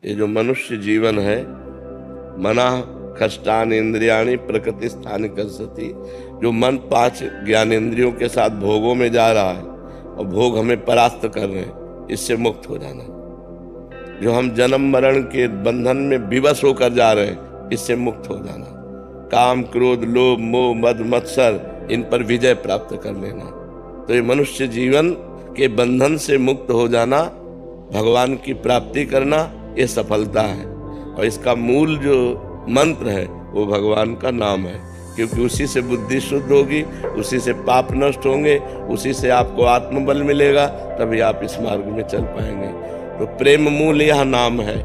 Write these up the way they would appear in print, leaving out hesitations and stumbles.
ये जो मनुष्य जीवन है, मना खष्टान इंद्रियाणी प्रकृति स्थान करसती, जो मन 5 ज्ञानेंद्रियों के साथ भोगों में जा रहा है और भोग हमें परास्त कर रहे हैं, इससे मुक्त हो जाना। जो हम जन्म मरण के बंधन में विवश होकर जा रहे हैं, इससे मुक्त हो जाना। काम क्रोध लोभ मोह मद मत्सर, इन पर विजय प्राप्त कर लेना। तो ये मनुष्य जीवन के बंधन से मुक्त हो जाना, भगवान की प्राप्ति करना, ये सफलता है। और इसका मूल जो मंत्र है वो भगवान का नाम है, क्योंकि उसी से बुद्धि शुद्ध होगी, उसी से पाप नष्ट होंगे, उसी से आपको आत्मबल मिलेगा, तभी आप इस मार्ग में चल पाएंगे। तो प्रेम मूल यह नाम है।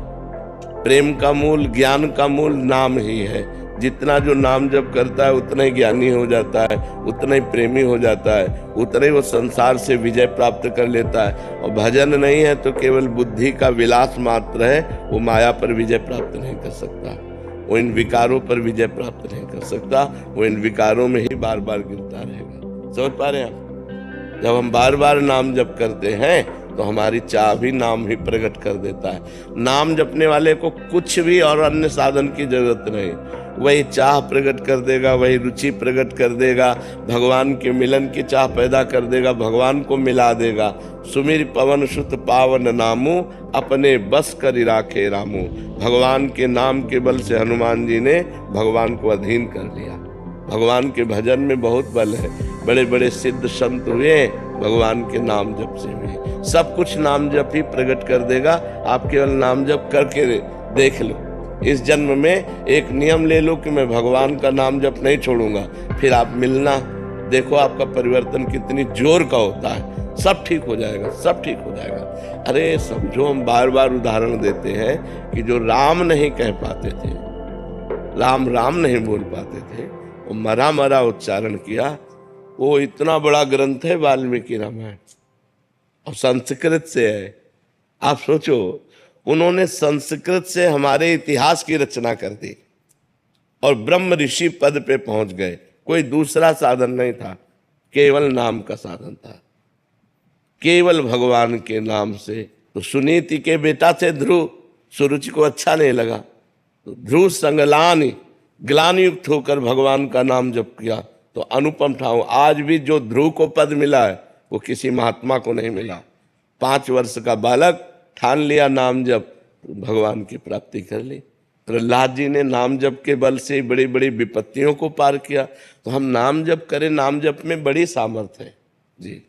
प्रेम का मूल, ज्ञान का मूल नाम ही है। जितना जो नाम जप करता है उतना ही ज्ञानी हो जाता है, उतना ही प्रेमी हो जाता है, उतना ही वो संसार से विजय प्राप्त कर लेता है। और भजन नहीं है तो केवल बुद्धि का विलास मात्र है, वो माया पर विजय प्राप्त नहीं कर सकता, वो इन विकारों पर विजय प्राप्त नहीं कर सकता, वो इन विकारों में ही बार बार गिरता रहेगा। समझ पा रहे हैं आप? जब हम बार बार नाम जप करते हैं तो हमारी चाह भी नाम ही प्रकट कर देता है। नाम जपने वाले को कुछ भी और अन्य साधन की जरूरत नहीं, वही चाह प्रकट कर देगा, वही रुचि प्रकट कर देगा, भगवान के मिलन की चाह पैदा कर देगा, भगवान को मिला देगा। सुमिर पवन सुत पावन नामू, अपने बस कर राखे रामू। भगवान के नाम के बल से हनुमान जी ने भगवान को अधीन कर लिया। भगवान के भजन में बहुत बल है। बड़े बड़े सिद्ध संत हुए भगवान के नाम जप से हुए। सब कुछ नाम जप ही प्रकट कर देगा। आप केवल नाम जप करके देख लो। इस जन्म में एक नियम ले लो कि मैं भगवान का नाम जप नहीं छोड़ूंगा, फिर आप मिलना, देखो आपका परिवर्तन कितनी जोर का होता है। सब ठीक हो जाएगा, सब ठीक हो जाएगा। अरे समझो, हम बार बार उदाहरण देते हैं कि जो राम नहीं कह पाते थे, राम राम नहीं बोल पाते थे, वो मरा मरा उच्चारण किया। वो इतना बड़ा ग्रंथ है वाल्मीकि रामायण, और संस्कृत से है। आप सोचो, उन्होंने संस्कृत से हमारे इतिहास की रचना कर दी और ब्रह्म ऋषि पद पे पहुंच गए। कोई दूसरा साधन नहीं था, केवल नाम का साधन था, केवल भगवान के नाम से। तो सुनीति के बेटा थे ध्रुव, सुरुचि को अच्छा नहीं लगा तो ध्रुव संगलानी ग्लानि युक्त होकर भगवान का नाम जप किया। तो अनुपम ठाव, आज भी जो ध्रुव को पद मिला है वो किसी महात्मा को नहीं मिला। 5 वर्ष का बालक ठान लिया नाम जप, भगवान की प्राप्ति कर ली। प्रहलाद जी ने नाम जप के बल से बड़ी बड़ी विपत्तियों को पार किया। तो हम नाम जप करें, नाम जप में बड़ी सामर्थ्य है जी।